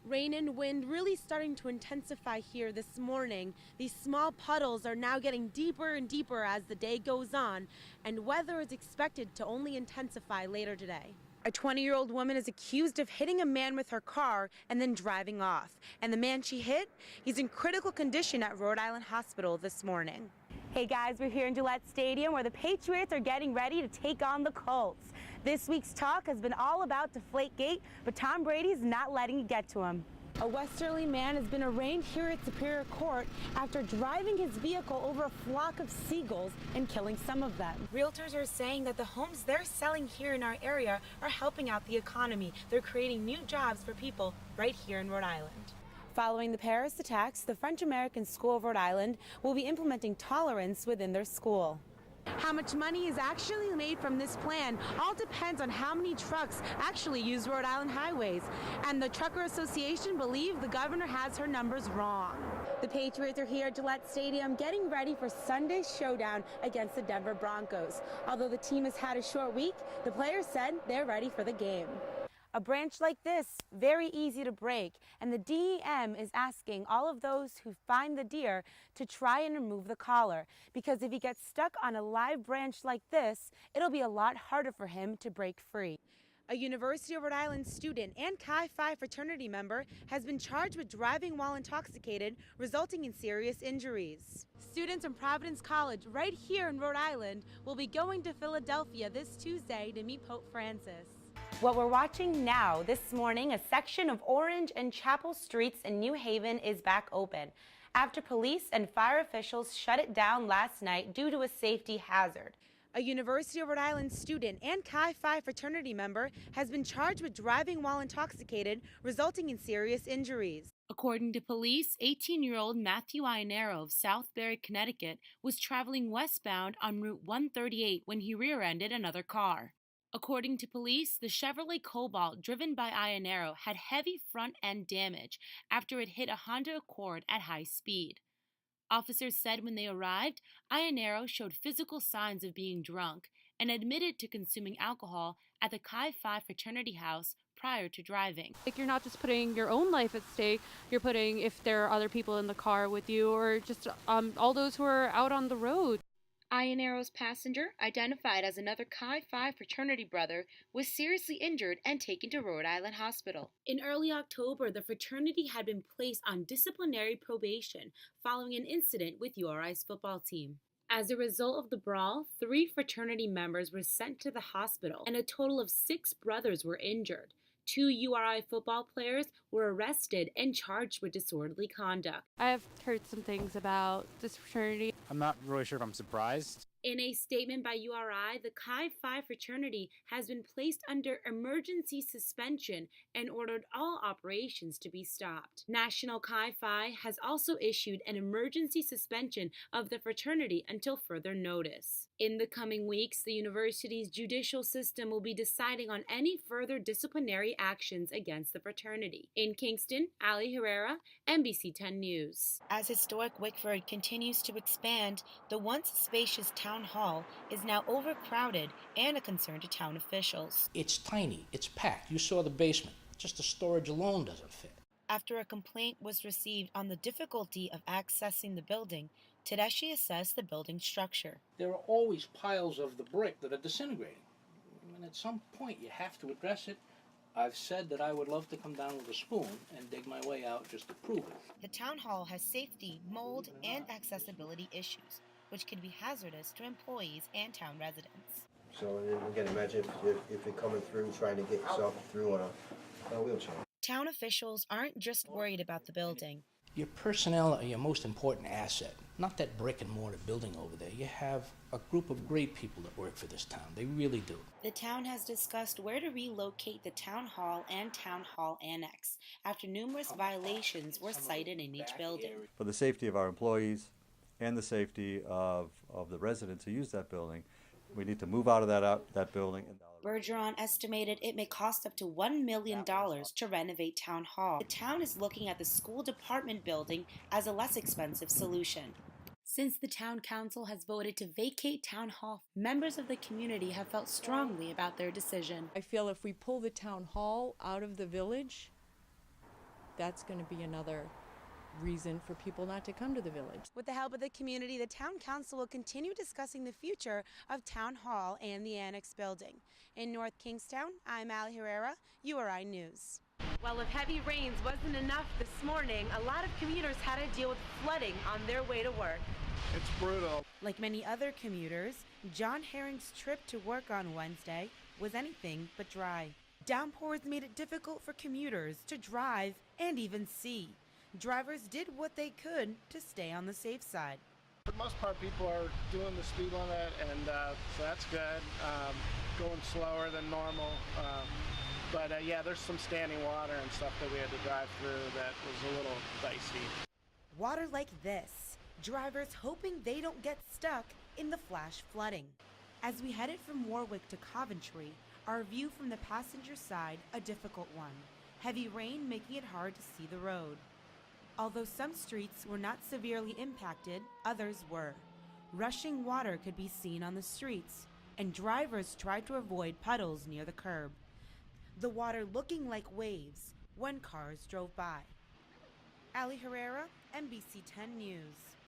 Rain and wind really starting to intensify here this morning. These small puddles are now getting deeper and deeper as the day goes on, and weather is expected to only intensify later today. A 20-year-old woman is accused of hitting a man with her car and then driving off. And the man she hit, he's in critical condition at Rhode Island Hospital this morning. Hey guys, we're here in Gillette Stadium where the Patriots are getting ready to take on the Colts. This week's talk has been all about Deflategate, but Tom Brady's not letting it get to him. A Westerly man has been arraigned here at Superior Court after driving his vehicle over a flock of seagulls and killing some of them. Realtors are saying that the homes they're selling here in our area are helping out the economy. They're creating new jobs for people right here in Rhode Island. Following the Paris attacks, the French American School of Rhode Island will be implementing tolerance within their school. How much money is actually made from this plan all depends on how many trucks actually use Rhode Island highways. And the Trucker Association believe the governor has her numbers wrong. The Patriots are here at Gillette Stadium getting ready for Sunday's showdown against the Denver Broncos. Although the team has had a short week, the players said they're ready for the game. A branch like this, very easy to break, and the DEM is asking all of those who find the deer to try and remove the collar, because if he gets stuck on a live branch like this, it'll be a lot harder for him to break free. A University of Rhode Island student and Chi Phi fraternity member has been charged with driving while intoxicated, resulting in serious injuries. Students from Providence College, right here in Rhode Island, will be going to Philadelphia this Tuesday to meet Pope Francis. What we're watching now, this morning, a section of Orange and Chapel streets in New Haven is back open after police and fire officials shut it down last night due to a safety hazard. A University of Rhode Island student and Chi Phi fraternity member has been charged with driving while intoxicated, resulting in serious injuries. According to police, 18-year-old Matthew Ionero of Southbury, Connecticut, was traveling westbound on Route 138 when he rear-ended another car. According to police, the Chevrolet Cobalt driven by Ionero had heavy front-end damage after it hit a Honda Accord at high speed. Officers said when they arrived, Ionero showed physical signs of being drunk and admitted to consuming alcohol at the Chi Phi fraternity house prior to driving. You're not just putting your own life at stake, you're putting, if there are other people in the car with you, or just all those who are out on the road. Ionero's passenger, identified as another Chi Phi fraternity brother, was seriously injured and taken to Rhode Island Hospital. In early October, the fraternity had been placed on disciplinary probation following an incident with URI's football team. As a result of the brawl, 3 fraternity members were sent to the hospital, and a total of 6 brothers were injured. 2 URI football players were arrested and charged with disorderly conduct. I've heard some things about this fraternity. I'm not really sure if I'm surprised. In a statement by URI, the Chi Phi fraternity has been placed under emergency suspension and ordered all operations to be stopped. National Chi Phi has also issued an emergency suspension of the fraternity until further notice. In the coming weeks, the university's judicial system will be deciding on any further disciplinary actions against the fraternity. In Kingston, Ali Herrera, NBC 10 News. As historic Wickford continues to expand, the once spacious town hall is now overcrowded and a concern to town officials. It's tiny, it's packed. You saw the basement. Just the storage alone doesn't fit. After a complaint was received on the difficulty of accessing the building, Tedeschi assessed the building structure. There are always piles of the brick that are disintegrating. And at some point you have to address it. I've said that I would love to come down with a spoon and dig my way out just to prove it. The town hall has safety, mold, and accessibility issues, which can be hazardous to employees and town residents. So again, imagine if you're coming through trying to get yourself through on a wheelchair. Town officials aren't just worried about the building. Your personnel are your most important asset, not that brick and mortar building over there. You have a group of great people that work for this town. They really do. The town has discussed where to relocate the town hall and town hall annex after numerous violations were cited in each building. For the safety of our employees and the safety of the residents who use that building, we need to move out of that building. Bergeron estimated it may cost up to $1 million to renovate Town Hall. The town is looking at the school department building as a less expensive solution. Since the town council has voted to vacate Town Hall, members of the community have felt strongly about their decision. I feel if we pull the town hall out of the village, that's going to be another reason for people not to come to the village. With the help of the community, the town council will continue discussing the future of Town Hall and the Annex building. In North Kingstown, I'm Ali Herrera, URI News. Well, if heavy rains wasn't enough this morning, a lot of commuters had to deal with flooding on their way to work. It's brutal. Like many other commuters, John Herring's trip to work on Wednesday was anything but dry. Downpours made it difficult for commuters to drive and even see. Drivers did what they could to stay on the safe side. For the most part, people are doing the speed limit, and so that's good. Going slower than normal. But yeah, there's some standing water and stuff that we had to drive through that was a little dicey. Water like this, drivers hoping they don't get stuck in the flash flooding. As we headed from Warwick to Coventry, our view from the passenger side a difficult one. Heavy rain making it hard to see the road. Although some streets were not severely impacted, others were. Rushing water could be seen on the streets, and drivers tried to avoid puddles near the curb. The water looking like waves when cars drove by. Ali Herrera, NBC 10 News.